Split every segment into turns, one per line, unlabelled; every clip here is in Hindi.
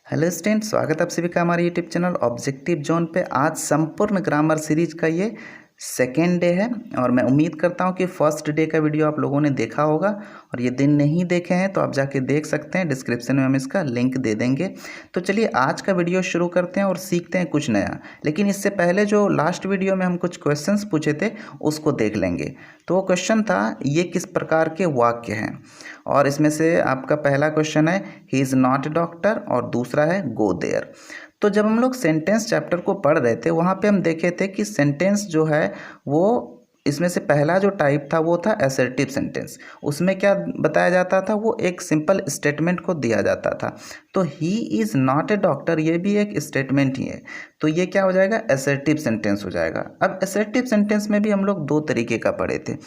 हेलो स्टूडेंट, स्वागत है आप सभी का हमारे यूट्यूब चैनल ऑब्जेक्टिव जोन पे। आज संपूर्ण ग्रामर सीरीज का ये सेकेंड डे है और मैं उम्मीद करता हूँ कि फर्स्ट डे का वीडियो आप लोगों ने देखा होगा और ये दिन नहीं देखे हैं तो आप जाके देख सकते हैं। डिस्क्रिप्शन में हम इसका लिंक दे देंगे। तो चलिए आज का वीडियो शुरू करते हैं और सीखते हैं कुछ नया। लेकिन इससे पहले जो लास्ट वीडियो में हम कुछ क्वेश्चंस पूछे थे उसको देख लेंगे। तो वो क्वेश्चन था, ये किस प्रकार के वाक्य हैं। और इसमें से आपका पहला क्वेश्चन है he is not a doctor और दूसरा है गो देयर। तो जब हम लोग सेंटेंस चैप्टर को पढ़ रहे थे वहाँ पे हम देखे थे कि सेंटेंस जो है वो इसमें से पहला जो टाइप था वो था असर्टिव सेंटेंस। उसमें क्या बताया जाता था, वो एक सिंपल स्टेटमेंट को दिया जाता था। तो he is not a doctor ये भी एक स्टेटमेंट ही है, तो ये क्या हो जाएगा, असर्टिव सेंटेंस हो जाएगा। अब असर्टिव सेंटेंस में भी हम लोग दो तरीके का पढ़े थे,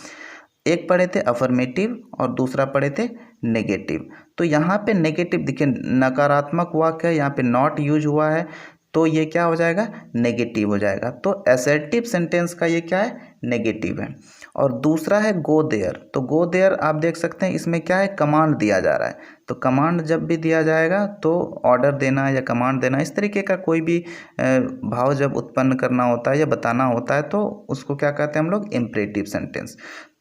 एक पढ़े थे अफर्मेटिव और दूसरा पढ़े थे नेगेटिव। तो यहाँ पे नेगेटिव देखिए, नकारात्मक वाक्य है, यहाँ पे नॉट यूज हुआ है तो ये क्या हो जाएगा, नेगेटिव हो जाएगा। तो असर्टिव सेंटेंस का ये क्या है, नेगेटिव है। और दूसरा है गो देयर। तो गो देयर आप देख सकते हैं इसमें क्या है, कमांड दिया जा रहा है। तो कमांड जब भी दिया जाएगा तो ऑर्डर देना या कमांड देना, इस तरीके का कोई भी भाव जब उत्पन्न करना होता है या बताना होता है तो उसको क्या कहते हैं हम लोग, इम्परेटिव सेंटेंस।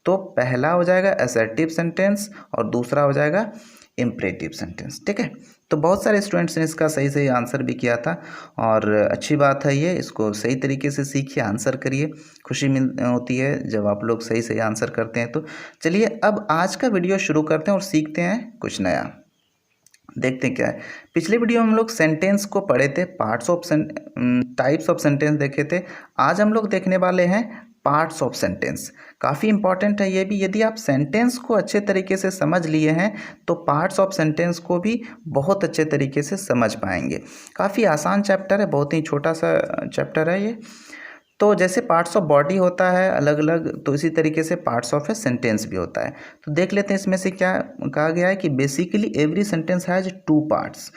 तो पहला हो जाएगा असर्टिव सेंटेंस और दूसरा हो जाएगा इम्परेटिव सेंटेंस। ठीक है, तो बहुत सारे स्टूडेंट्स ने इसका सही सही आंसर भी किया था और अच्छी बात है ये, इसको सही तरीके से सीखिए, आंसर करिए। खुशी मिल होती है जब आप लोग सही सही आंसर करते हैं। तो चलिए अब आज का वीडियो शुरू करते हैं और सीखते हैं कुछ नया। देखते हैं क्या है। पिछले वीडियो में हम लोग सेंटेंस को पढ़े थे, parts of types of sentence देखे थे। आज हम लोग देखने वाले हैं पार्ट्स ऑफ सेंटेंस। काफ़ी इंपॉर्टेंट है ये भी। यदि आप सेंटेंस को अच्छे तरीके से समझ लिए हैं तो पार्ट्स ऑफ सेंटेंस को भी बहुत अच्छे तरीके से समझ पाएंगे। काफ़ी आसान चैप्टर है, बहुत ही छोटा सा चैप्टर है ये। तो जैसे पार्ट्स ऑफ बॉडी होता है अलग अलग, तो इसी तरीके से पार्ट्स ऑफ ए सेंटेंस भी होता है। तो देख लेते हैं इसमें से क्या कहा गया है कि basically every sentence has two parts.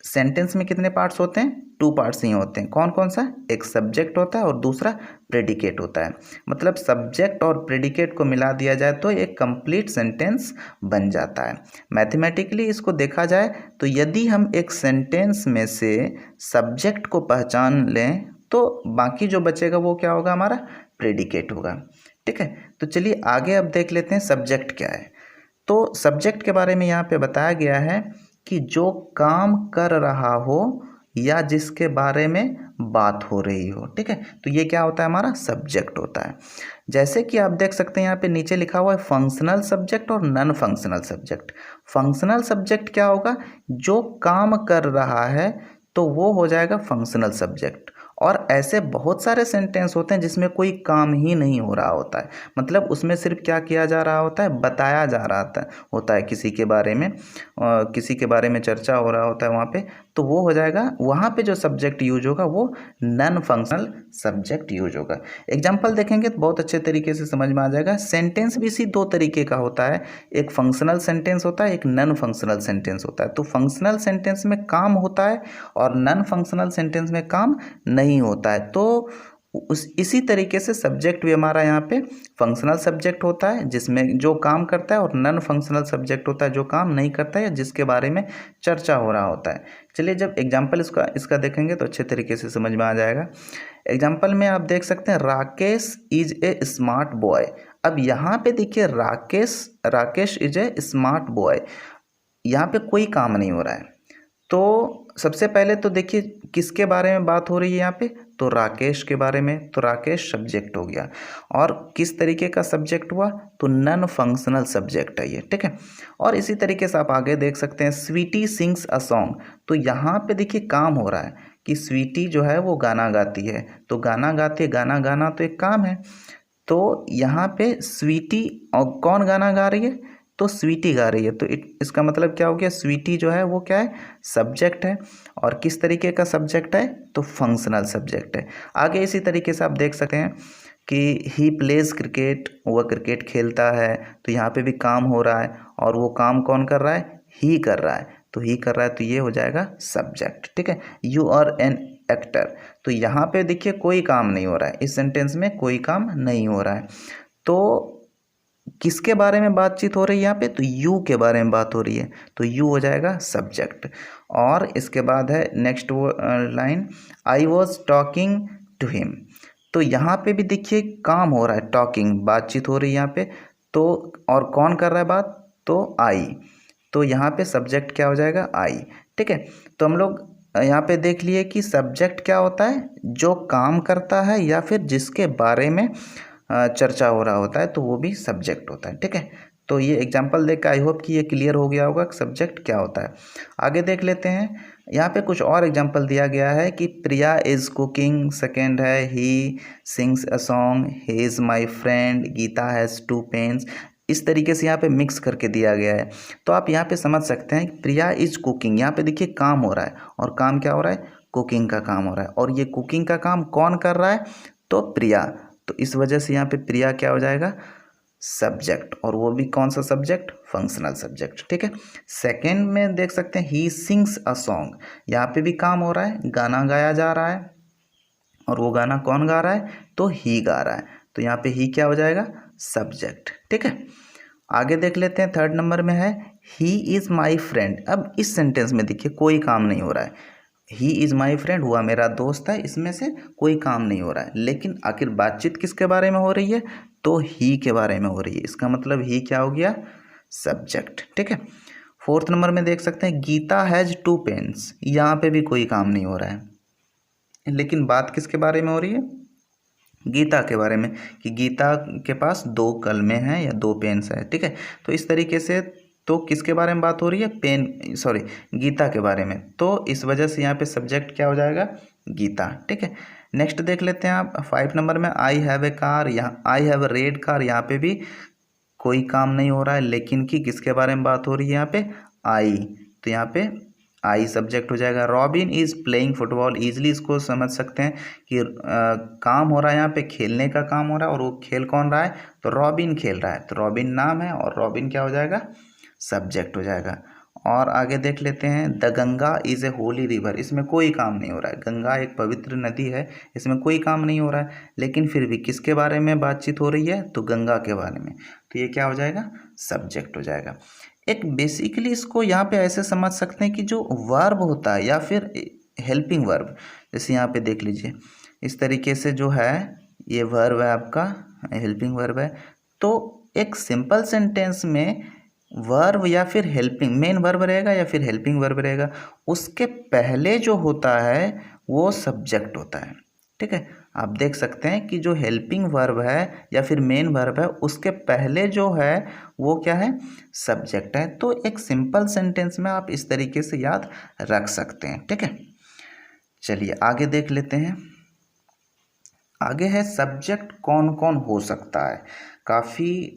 Sentence में कितने पार्ट्स होते हैं, टू पार्ट्स ही होते हैं। कौन कौन सा, एक सब्जेक्ट होता है और दूसरा प्रेडिकेट होता है। मतलब सब्जेक्ट और प्रेडिकेट को मिला दिया जाए तो एक कंप्लीट सेंटेंस बन जाता है। मैथमेटिकली इसको देखा जाए तो यदि हम एक सेंटेंस में से सब्जेक्ट को पहचान लें तो बाकी जो बचेगा वो क्या होगा, हमारा प्रेडिकेट होगा। ठीक है, तो चलिए आगे अब देख लेते हैं सब्जेक्ट क्या है। तो सब्जेक्ट के बारे में यहाँ पे बताया गया है कि जो काम कर रहा हो या जिसके बारे में बात हो रही हो। ठीक है, तो ये क्या होता है, हमारा सब्जेक्ट होता है। जैसे कि आप देख सकते हैं यहाँ पे नीचे लिखा हुआ है फंक्शनल सब्जेक्ट और non functional subject. Functional subject क्या होगा, जो काम कर रहा है तो वो हो जाएगा फंक्शनल सब्जेक्ट। और ऐसे बहुत सारे सेंटेंस होते हैं जिसमें कोई काम ही नहीं हो रहा होता है, मतलब उसमें सिर्फ क्या किया जा रहा होता है, बताया जा रहा होता है किसी के बारे में, किसी के बारे में चर्चा हो रहा होता है वहाँ पे। तो वो हो जाएगा, वहाँ पे जो सब्जेक्ट यूज होगा वो नॉन फंक्शनल सब्जेक्ट यूज होगा। एग्जाम्पल देखेंगे तो बहुत अच्छे तरीके से समझ में आ जाएगा। सेंटेंस भी इसी दो तरीके का होता है, एक फंक्शनल सेंटेंस होता है, एक नॉन फंक्शनल सेंटेंस होता है। तो फंक्शनल सेंटेंस में काम होता है और नॉन फंक्शनल सेंटेंस में काम नहीं होता है। तो इसी तरीके से सब्जेक्ट भी हमारा यहाँ पे फंक्शनल सब्जेक्ट होता है जिसमें जो काम करता है, और नॉन फंक्शनल सब्जेक्ट होता है जो काम नहीं करता है या जिसके बारे में चर्चा हो रहा होता है। चलिए जब एग्जाम्पल इसका देखेंगे तो अच्छे तरीके से समझ में आ जाएगा। एग्जाम्पल में आप देख सकते हैं Rakesh is a smart boy. अब यहाँ पे देखिए Rakesh is a smart boy, यहाँ पे कोई काम नहीं हो रहा है। तो सबसे पहले तो देखिए किसके बारे में बात हो रही है यहाँ पे, तो राकेश के बारे में। तो राकेश सब्जेक्ट हो गया और किस तरीके का सब्जेक्ट हुआ, तो नॉन फंक्शनल सब्जेक्ट है ये। ठीक है, और इसी तरीके से आप आगे देख सकते हैं स्वीटी सिंग्स अ सॉन्ग। तो यहाँ पे देखिए काम हो रहा है कि स्वीटी जो है वो गाना गाती है। तो गाना गाती है, गाना गाना तो एक काम है। तो यहाँ पे स्वीटी, और कौन गाना गा रही है, तो स्वीटी गा रही है। तो इसका मतलब क्या हो गया, स्वीटी जो है वो क्या है, सब्जेक्ट है। और किस तरीके का सब्जेक्ट है, तो फंक्शनल सब्जेक्ट है। आगे इसी तरीके से आप देख सकते हैं कि ही प्लेज क्रिकेट, वह क्रिकेट खेलता है। तो यहाँ पे भी काम हो रहा है और वो काम कौन कर रहा है, ही कर रहा है। तो ही कर रहा है तो ये हो जाएगा सब्जेक्ट। ठीक है, यू आर एन एक्टर। तो यहाँ पे देखिए कोई काम नहीं हो रहा है, इस सेंटेंस में कोई काम नहीं हो रहा है। तो किसके बारे में बातचीत हो रही है यहाँ पे, तो यू के बारे में बात हो रही है, तो यू हो जाएगा सब्जेक्ट। और इसके बाद है नेक्स्ट वो line, I was talking to him. तो यहाँ पे भी देखिए काम हो रहा है, टॉकिंग बातचीत हो रही है यहाँ पे, तो और कौन कर रहा है बात, तो आई। तो यहाँ पे सब्जेक्ट क्या हो जाएगा, आई। ठीक है, तो हम लोग यहाँ पे देख लिए कि सब्जेक्ट क्या होता है, जो काम करता है या फिर जिसके बारे में चर्चा हो रहा होता है, तो वो भी सब्जेक्ट होता है। ठीक है, तो ये एग्जांपल देख के आई होप कि ये क्लियर हो गया होगा कि सब्जेक्ट क्या होता है। आगे देख लेते हैं, यहाँ पे कुछ और एग्जांपल दिया गया है कि प्रिया इज़ कुकिंग, सेकेंड है he sings a song, he is my friend, Gita has 2 pens. इस तरीके से यहाँ पे मिक्स करके दिया गया है। तो आप यहाँ पे समझ सकते हैं कि प्रिया इज़ कुकिंग, यहाँ पे देखिए काम हो रहा है, और काम क्या हो रहा है, कुकिंग का काम हो रहा है, और ये कुकिंग का काम कौन कर रहा है, तो प्रिया। तो इस वजह से यहाँ पे प्रिया क्या हो जाएगा, सब्जेक्ट, और वो भी कौन सा सब्जेक्ट, फंक्शनल सब्जेक्ट। ठीक है, सेकंड में देख सकते हैं ही सिंग्स अ सॉन्ग, यहाँ पे भी काम हो रहा है, गाना गाया जा रहा है, और वो गाना कौन गा रहा है, तो ही गा रहा है, तो यहाँ पे ही क्या हो जाएगा, सब्जेक्ट। ठीक है, आगे देख लेते हैं, थर्ड नंबर में है ही इज़ माई फ्रेंड। अब इस सेंटेंस में देखिए कोई काम नहीं हो रहा है, ही इज़ माई फ्रेंड हुआ मेरा दोस्त है, इसमें से कोई काम नहीं हो रहा है, लेकिन आखिर बातचीत किसके बारे में हो रही है, तो ही के बारे में हो रही है, इसका मतलब ही क्या हो गया, सब्जेक्ट। ठीक है, फोर्थ नंबर में देख सकते हैं गीता हैज़ 2 पेन्स, यहाँ पे भी कोई काम नहीं हो रहा है, लेकिन बात किसके बारे में हो रही है, गीता के बारे में, कि गीता के पास 2 कलमें हैं या 2 पेन्स हैं। ठीक है, तो इस तरीके से तो किसके बारे में बात हो रही है, गीता के बारे में, तो इस वजह से यहाँ पे सब्जेक्ट क्या हो जाएगा, गीता। ठीक है, नेक्स्ट देख लेते हैं आप 5 नंबर में, आई हैव ए कार, यहाँ I have a red car, यहाँ पे भी कोई काम नहीं हो रहा है, लेकिन कि किसके बारे में बात हो रही है यहाँ पे, आई, तो यहाँ पे आई सब्जेक्ट हो जाएगा। Robin is playing football, easily इसको समझ सकते हैं कि काम हो रहा है यहाँ पे, खेलने का काम हो रहा है, और वो खेल कौन रहा है, तो रॉबिन खेल रहा है, तो रॉबिन नाम है, और रॉबिन क्या हो जाएगा, सब्जेक्ट हो जाएगा। और आगे देख लेते हैं, the Ganga is a Holi river, इसमें कोई काम नहीं हो रहा है, गंगा एक पवित्र नदी है, इसमें कोई काम नहीं हो रहा है, लेकिन फिर भी किसके बारे में बातचीत हो रही है, तो गंगा के बारे में, तो ये क्या हो जाएगा, सब्जेक्ट हो जाएगा। एक बेसिकली इसको यहाँ पे ऐसे समझ सकते हैं कि जो वर्ब होता है या फिर हेल्पिंग वर्ब, जैसे यहाँ पे देख लीजिए इस तरीके से जो है ये वर्ब है आपका, हेल्पिंग वर्ब है, तो एक सिंपल सेंटेंस में वर्ब या फिर हेल्पिंग, मेन वर्ब रहेगा या फिर हेल्पिंग वर्ब रहेगा, उसके पहले जो होता है वो सब्जेक्ट होता है। ठीक है, आप देख सकते हैं कि जो हेल्पिंग वर्ब है या फिर मेन वर्ब है, उसके पहले जो है वो क्या है, सब्जेक्ट है। तो एक सिंपल सेंटेंस में आप इस तरीके से याद रख सकते हैं। ठीक है, चलिए आगे देख लेते हैं। आगे है सब्जेक्ट कौन कौन हो सकता है, काफ़ी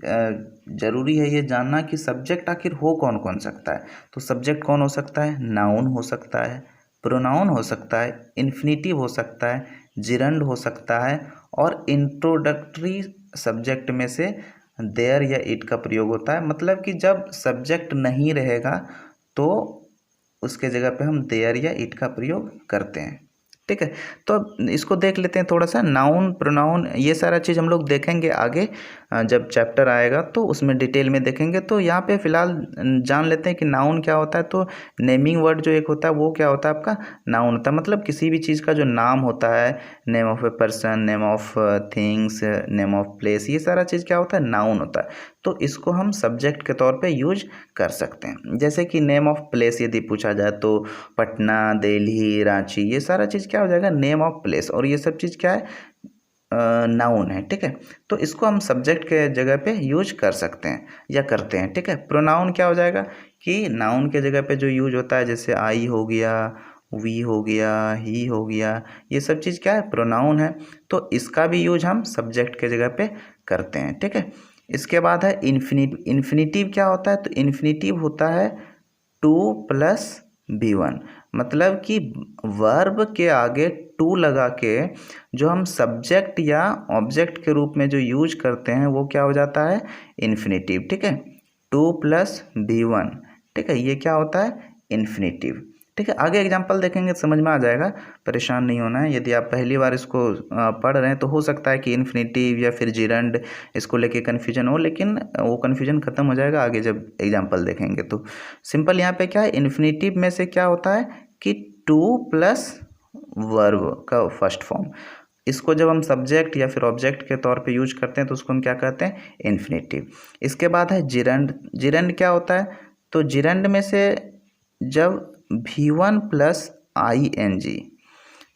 ज़रूरी है ये जानना कि सब्जेक्ट आखिर हो कौन कौन सकता है। तो सब्जेक्ट कौन हो सकता है, नाउन हो सकता है, प्रोनाउन हो सकता है, इन्फिनिटिव हो सकता है, जिरंड हो सकता है, और इंट्रोडक्टरी सब्जेक्ट में से देयर या इट का प्रयोग होता है। मतलब कि जब सब्जेक्ट नहीं रहेगा तो उसके जगह पे हम देयर या इट का प्रयोग करते हैं। ठीक है, तो इसको देख लेते हैं थोड़ा सा, नाउन प्रोनाउन ये सारा चीज़ हम लोग देखेंगे आगे, जब चैप्टर आएगा तो उसमें डिटेल में देखेंगे। तो यहाँ पे फ़िलहाल जान लेते हैं कि नाउन क्या होता है। तो नेमिंग वर्ड जो एक होता है वो क्या होता है, आपका नाउन होता है, मतलब किसी भी चीज़ का जो नाम होता है, name of a person, name of things, name of place, ये सारा चीज़ क्या होता है, नाउन होता है। तो इसको हम सब्जेक्ट के तौर पे यूज कर सकते हैं। जैसे कि नेम ऑफ प्लेस यदि पूछा जाए तो पटना, दिल्ली, रांची, ये सारा चीज़ क्या हो जाएगा, नेम ऑफ प्लेस, और ये सब चीज़ क्या है, नाउन है। ठीक है, तो इसको हम सब्जेक्ट के जगह पे यूज कर सकते हैं या करते हैं। ठीक है, प्रोनाउन क्या हो जाएगा कि नाउन के जगह पे जो यूज होता है, जैसे आई हो गया, वी हो गया, ही हो गया, ये सब चीज़ क्या है, प्रोनाउन है। तो इसका भी यूज हम सब्जेक्ट के जगह पे करते हैं। ठीक है, इसके बाद है इन्फिनिटिव। इन्फिनिटिव क्या होता है, तो इन्फिनिटिव होता है 2 + B1, मतलब कि वर्ब के आगे 2 लगा के जो हम सब्जेक्ट या ऑब्जेक्ट के रूप में जो यूज करते हैं वो क्या हो जाता है, इन्फिनिटिव। ठीक है, 2 + B1, ठीक है, ये क्या होता है, इन्फिनिटिव। ठीक ठीक है। आगे एग्जाम्पल देखेंगे तो समझ में आ जाएगा, परेशान नहीं होना है। यदि आप पहली बार इसको पढ़ रहे हैं तो हो सकता है कि इन्फिनेटिव या फिर जिरंड इसको लेके कन्फ्यूजन हो, लेकिन वो कन्फ्यूजन खत्म हो जाएगा आगे जब एग्जाम्पल देखेंगे। तो सिंपल यहाँ पे क्या है, इन्फिनेटिव में से क्या होता है कि टू प्लस वर्ब का फर्स्ट फॉर्म, इसको जब हम सब्जेक्ट या फिर ऑब्जेक्ट के तौर पे यूज करते हैं तो उसको हम क्या कहते हैं, इन्फिनेटिव। इसके बाद है जिरंड। जिरंड क्या होता है, तो जिरंड में से जब V1 प्लस ING,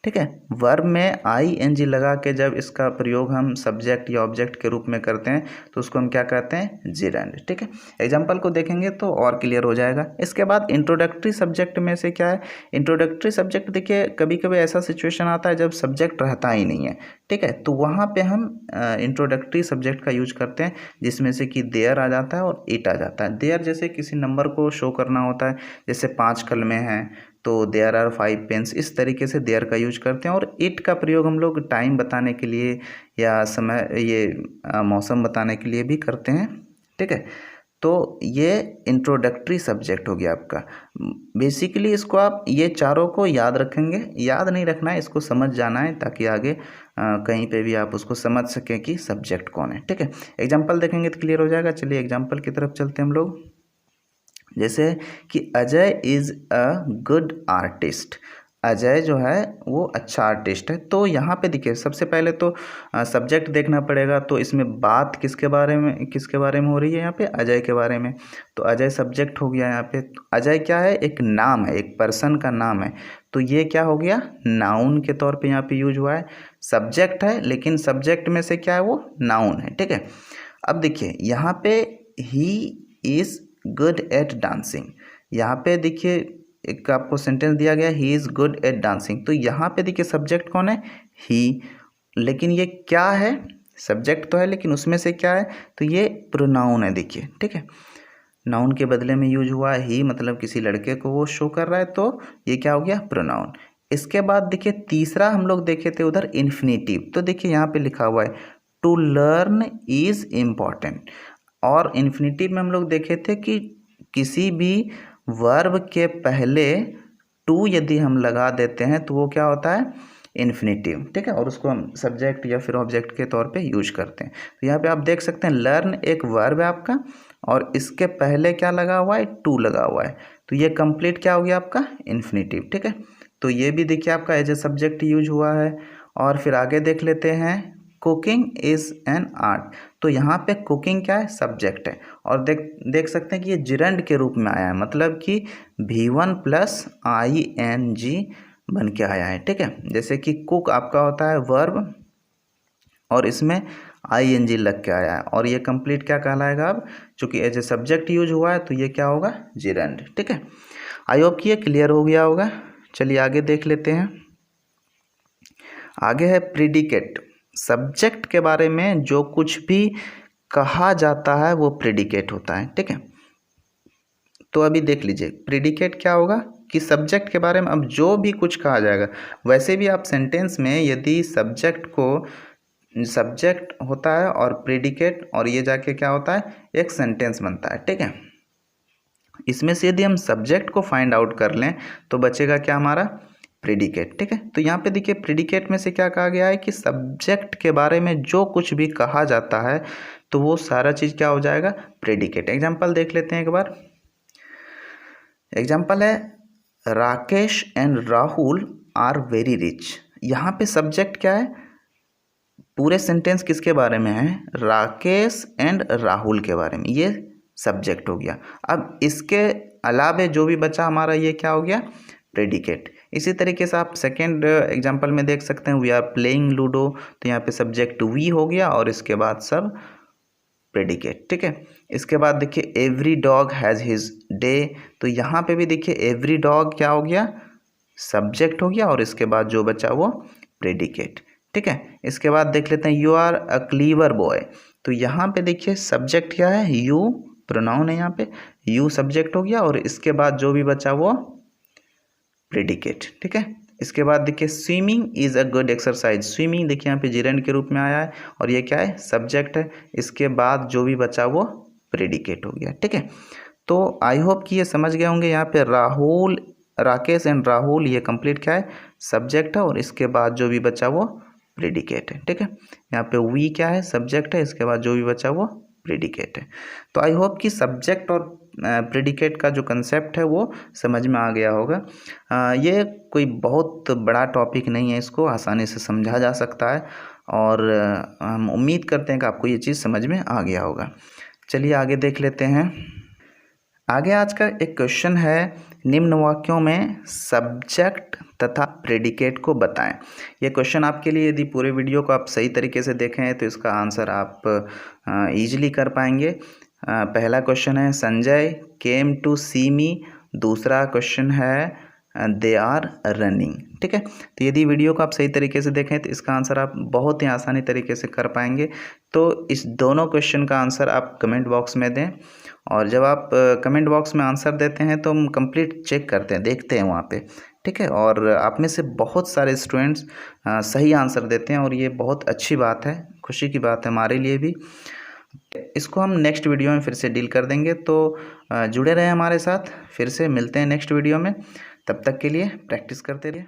ठीक है, वर्ब में ING लगा के जब इसका प्रयोग हम सब्जेक्ट या ऑब्जेक्ट के रूप में करते हैं तो उसको हम क्या कहते हैं, जिरंड। ठीक है, एग्जाम्पल को देखेंगे तो और क्लियर हो जाएगा। इसके बाद इंट्रोडक्टरी सब्जेक्ट में से क्या है, इंट्रोडक्टरी सब्जेक्ट देखिए कभी कभी ऐसा सिचुएशन आता है जब सब्जेक्ट रहता ही नहीं है, ठीक है, तो वहाँ पे हम इंट्रोडक्टरी सब्जेक्ट का यूज करते हैं, जिसमें से कि देयर आ जाता है और इट आ जाता है। देयर जैसे किसी नंबर को शो करना होता है, जैसे 5 कलमें हैं तो देयर आर 5 पेन्स, इस तरीके से देयर का यूज करते हैं। और इट का प्रयोग हम लोग टाइम बताने के लिए या समय, ये मौसम बताने के लिए भी करते हैं। ठीक है, तो ये इंट्रोडक्टरी सब्जेक्ट हो गया आपका। बेसिकली इसको आप ये चारों को याद रखेंगे, याद नहीं रखना है, इसको समझ जाना है ताकि आगे कहीं पे भी आप उसको समझ सकें कि सब्जेक्ट कौन है। ठीक है, एग्जाम्पल देखेंगे तो क्लियर हो जाएगा। चलिए एग्जाम्पल की तरफ चलते हैं हम लोग। जैसे कि Ajay is a good artist, Ajay जो है वो अच्छा आर्टिस्ट है। तो यहाँ पे देखिए सबसे पहले तो सब्जेक्ट देखना पड़ेगा, तो इसमें बात किसके बारे में हो रही है, यहाँ पे अजय के बारे में। तो अजय सब्जेक्ट हो गया यहाँ पे। अजय क्या है, एक नाम है, एक पर्सन का नाम है, तो ये क्या हो गया, नाउन के तौर पे यहाँ पे यूज हुआ है। सब्जेक्ट है लेकिन सब्जेक्ट में से क्या है, वो नाउन है। ठीक है, अब देखिए यहाँ पे he is good at dancing, यहाँ पे देखिए एक आपको सेंटेंस दिया गया, he is good at dancing, तो यहाँ पे देखिए सब्जेक्ट कौन है, ही, लेकिन ये क्या है, सब्जेक्ट तो है लेकिन उसमें से क्या है, तो ये प्रोनाउन है। देखिए ठीक है, नाउन के बदले में यूज हुआ है ही, मतलब किसी लड़के को वो शो कर रहा है, तो ये क्या हो गया, प्रोनाउन। इसके बाद देखिए तीसरा हम लोग देखे थे उधर इन्फिनेटिव, तो देखिए यहाँ पे लिखा हुआ है टू लर्न इज इम्पॉर्टेंट। और इन्फिनेटिव में हम लोग देखे थे कि किसी भी वर्ब के पहले टू यदि हम लगा देते हैं तो वो क्या होता है, इन्फिनेटिव। ठीक है, और उसको हम सब्जेक्ट या फिर ऑब्जेक्ट के तौर पे यूज करते हैं। तो यहाँ पे आप देख सकते हैं लर्न एक वर्ब है आपका और इसके पहले क्या लगा हुआ है, टू लगा हुआ है, तो ये कंप्लीट क्या हो गया आपका, इन्फिनेटिव। ठीक है, तो ये भी देखिए आपका एज ए सब्जेक्ट यूज हुआ है। और फिर आगे देख लेते हैं, कुकिंग इज़ एन आर्ट, तो यहाँ पे कुकिंग क्या है, सब्जेक्ट है। और देख सकते हैं कि ये जिरंड के रूप में आया है, मतलब कि V1 प्लस ING बन के आया है। ठीक है, जैसे कि कुक आपका होता है वर्ब और इसमें ING लग के आया है, और ये कंप्लीट क्या कहलाएगा, अब चूंकि एज ए सब्जेक्ट यूज हुआ है तो ये क्या होगा, जिरंड। ठीक है, आई होप कि ये क्लियर हो गया होगा। चलिए आगे देख लेते हैं। आगे है प्रीडिकेट। सब्जेक्ट के बारे में जो कुछ भी कहा जाता है वो प्रीडिकेट होता है। ठीक है, तो अभी देख लीजिए प्रीडिकेट क्या होगा कि सब्जेक्ट के बारे में अब जो भी कुछ कहा जाएगा, वैसे भी आप सेंटेंस में यदि सब्जेक्ट होता है और प्रीडिकेट और ये जाके क्या होता है, एक सेंटेंस बनता है। ठीक है, इसमें से यदि हम सब्जेक्ट को फाइंड आउट कर लें तो बचेगा क्या, हमारा प्रीडिकेट। ठीक है, तो यहाँ पे देखिए प्रीडिकेट में से क्या कहा गया है कि सब्जेक्ट के बारे में जो कुछ भी कहा जाता है तो वो सारा चीज़ क्या हो जाएगा, प्रीडिकेट। एग्जाम्पल देख लेते हैं एक बार। एग्जाम्पल है Rakesh and Rahul are very rich. यहाँ पे सब्जेक्ट क्या है, पूरे सेंटेंस किसके बारे में है, राकेश एंड राहुल के बारे में, ये सब्जेक्ट हो गया। अब इसके अलावे जो भी बचा हमारा ये क्या हो गया, प्रेडिकेट। इसी तरीके से आप सेकेंड एग्जांपल में देख सकते हैं वी आर प्लेइंग लूडो, तो यहाँ पे सब्जेक्ट वी हो गया और इसके बाद सब प्रेडिकेट। ठीक है, इसके बाद देखिए every dog has his day, तो यहाँ पे भी देखिए एवरी डॉग क्या हो गया, सब्जेक्ट हो गया और इसके बाद जो बचा वो प्रेडिकेट। ठीक है, इसके बाद देख लेते हैं you are a clever boy, तो यहाँ पे देखिए सब्जेक्ट क्या है, यू, प्रोनाउन है यहाँ पे, यू सब्जेक्ट हो गया और इसके बाद जो भी बचा वो प्रेडिकेट। ठीक है, इसके बाद देखिए swimming is a good exercise, swimming देखिए यहाँ पे जिरेंड के रूप में आया है और ये क्या है, सब्जेक्ट है, इसके बाद जो भी बचा वो प्रेडिकेट हो गया। ठीक है, तो आई होप कि ये समझ गए होंगे। यहाँ पे राहुल राकेश एंड राहुल, ये कंप्लीट क्या है, सब्जेक्ट है, और इसके बाद जो भी बचा वो प्रेडिकेट है। ठीक है, यहाँ पे वी क्या है, सब्जेक्ट है, इसके बाद जो भी बचा वो प्रेडिकेट है। तो आई होप कि सब्जेक्ट और प्रेडिकेट का जो कंसेप्ट है वो समझ में आ गया होगा। ये कोई बहुत बड़ा टॉपिक नहीं है, इसको आसानी से समझा जा सकता है, और हम उम्मीद करते हैं कि आपको ये चीज़ समझ में आ गया होगा। चलिए आगे देख लेते हैं। आगे आज का एक क्वेश्चन है, निम्न वाक्यों में सब्जेक्ट तथा प्रेडिकेट को बताएं। ये क्वेश्चन आपके लिए, यदि पूरे वीडियो को आप सही तरीके से देखें तो इसका आंसर आप इजीली कर पाएंगे। पहला क्वेश्चन है संजय केम टू सी मी, दूसरा क्वेश्चन है दे आर रनिंग। ठीक है, तो यदि वीडियो को आप सही तरीके से देखें तो इसका आंसर आप बहुत ही आसानी तरीके से कर पाएंगे। तो इस दोनों क्वेश्चन का आंसर आप कमेंट बॉक्स में दें, और जब आप कमेंट बॉक्स में आंसर देते हैं तो हम कंप्लीट चेक करते हैं, देखते हैं वहाँ पे। ठीक है, और आप में से बहुत सारे स्टूडेंट्स सही आंसर देते हैं, और ये बहुत अच्छी बात है, खुशी की बात है हमारे लिए भी। इसको हम नेक्स्ट वीडियो में फिर से डील कर देंगे, तो जुड़े रहें हमारे साथ। फिर से मिलते हैं नेक्स्ट वीडियो में, तब तक के लिए प्रैक्टिस करते रहिए।